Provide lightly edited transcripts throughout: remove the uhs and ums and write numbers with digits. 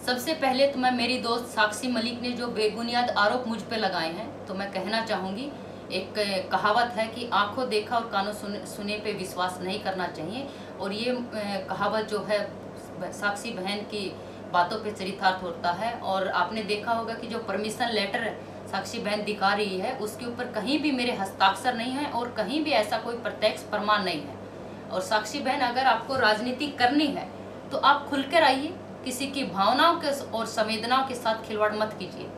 सबसे पहले तो मैं मेरी दोस्त साक्षी मलिक ने जो बेबुनियाद आरोप मुझ पे लगाए हैं, तो मैं कहना चाहूँगी, एक कहावत है कि आंखों देखा और कानों सुने पे विश्वास नहीं करना चाहिए। और ये कहावत जो है साक्षी बहन की बातों पे चरितार्थ होता है। और आपने देखा होगा कि जो परमिशन लेटर साक्षी बहन दिखा रही है उसके ऊपर कहीं भी मेरे हस्ताक्षर नहीं है और कहीं भी ऐसा कोई प्रत्यक्ष प्रमाण नहीं है। और साक्षी बहन, अगर आपको राजनीति करनी है तो आप खुलकर आइए, किसी की भावनाओं के और संवेदनाओं के साथ खिलवाड़ मत कीजिए।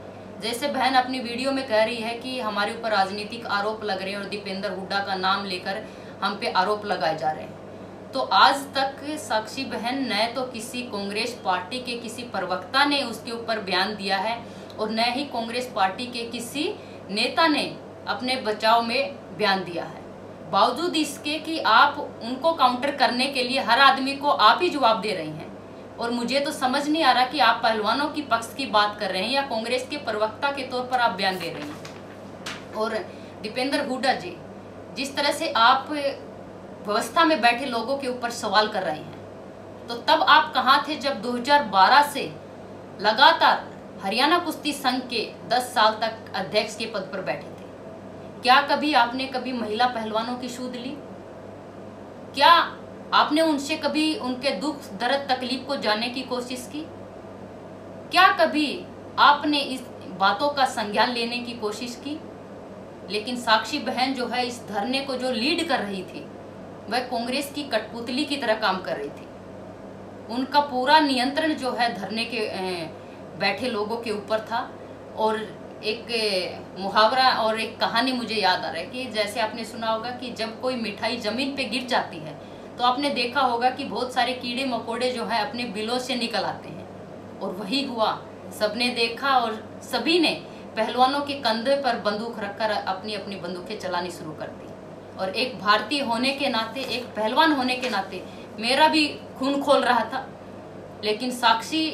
जैसे बहन अपनी वीडियो में कह रही है कि हमारे ऊपर राजनीतिक आरोप लग रहे हैं और दीपेंद्र हुड्डा का नाम लेकर हम पे आरोप लगाए जा रहे हैं, तो आज तक साक्षी बहन न तो किसी कांग्रेस पार्टी के किसी प्रवक्ता ने उसके ऊपर बयान दिया है और न ही कांग्रेस पार्टी के किसी नेता ने अपने बचाव में बयान दिया है। बावजूद इसके कि आप उनको काउंटर करने के लिए हर आदमी को आप ही जवाब दे रही हैं। और मुझे तो समझ नहीं आ रहा कि आप पहलवानों की पक्ष की बात कर रहे हैं या कांग्रेस के प्रवक्ता के तौर पर आप बयान दे रहे हैं। और दीपेंद्र हुड्डा जी, जिस तरह से आप व्यवस्था में बैठे लोगों के ऊपर सवाल कर रहे हैं, तो तब आप कहाँ थे जब 2012 से लगातार हरियाणा कुश्ती संघ के 10 साल तक अध्यक्ष के पद पर बैठे थे? क्या कभी आपने महिला पहलवानों की सूध ली? क्या आपने उनसे कभी उनके दुख दर्द तकलीफ को जानने की कोशिश की? क्या कभी आपने इस बातों का संज्ञान लेने की कोशिश की? लेकिन साक्षी बहन जो है, इस धरने को जो लीड कर रही थी, वह कांग्रेस की कठपुतली की तरह काम कर रही थी। उनका पूरा नियंत्रण जो है धरने के बैठे लोगों के ऊपर था। और एक मुहावरा और एक कहानी मुझे याद आ रहा है कि जैसे आपने सुना होगा कि जब कोई मिठाई जमीन पे गिर जाती है तो आपने देखा होगा कि बहुत सारे कीड़े मकोड़े जो है अपने बिलों से निकल आते हैं। और वही हुआ, सबने देखा और सभी ने पहलवानों के कंधे पर बंदूक रखकर अपनी अपनी बंदूकें चलानी शुरू कर दी। और एक भारतीय होने के नाते, एक पहलवान होने के नाते मेरा भी खून खोल रहा था। लेकिन साक्षी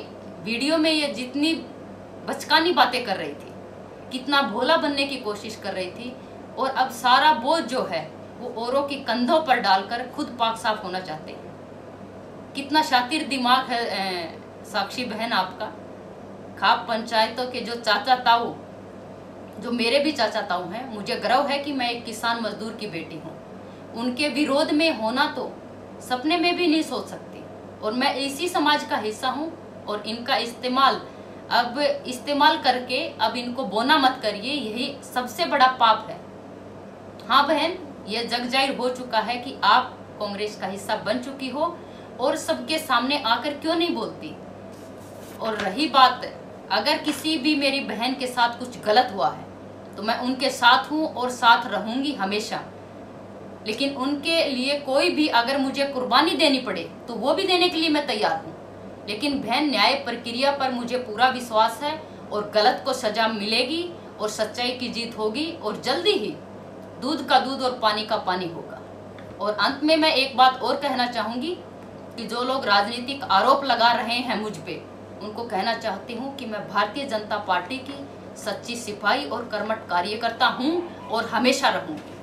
वीडियो में ये जितनी बचकानी बातें कर रही थी, कितना भोला बनने की कोशिश कर रही थी, और अब सारा बोझ जो है वो औरों के कंधों पर डालकर खुद पाक साफ होना चाहते हैं। कितना शातिर दिमाग है साक्षी बहन आपका। खाप पंचायतों के जो चाचा ताऊ, जो मेरे भी चाचा ताऊ हैं, मुझे गर्व है कि मैं एक किसान मजदूर की बेटी हूँ, उनके विरोध में होना तो सपने में भी नहीं सोच सकती। और मैं इसी समाज का हिस्सा हूँ और इनका इस्तेमाल करके अब इनको बोना मत करिए, यही सबसे बड़ा पाप है। हाँ बहन, यह जग जाहिर हो चुका है कि आप कांग्रेस का हिस्सा बन चुकी हो और सबके सामने आकर क्यों नहीं बोलती। और रही बात, अगर किसी भी मेरी बहन के साथ कुछ गलत हुआ है तो मैं उनके साथ हूँ और साथ रहूंगी हमेशा। लेकिन उनके लिए कोई भी अगर मुझे कुर्बानी देनी पड़े तो वो भी देने के लिए मैं तैयार हूँ। लेकिन बहन, न्याय प्रक्रिया पर मुझे पूरा विश्वास है और गलत को सजा मिलेगी और सच्चाई की जीत होगी और जल्दी ही दूध का दूध और पानी का पानी होगा। और अंत में मैं एक बात और कहना चाहूँगी कि जो लोग राजनीतिक आरोप लगा रहे हैं मुझ पे, उनको कहना चाहती हूँ कि मैं भारतीय जनता पार्टी की सच्ची सिपाही और कर्मठ कार्यकर्ता हूँ और हमेशा रहूँगी।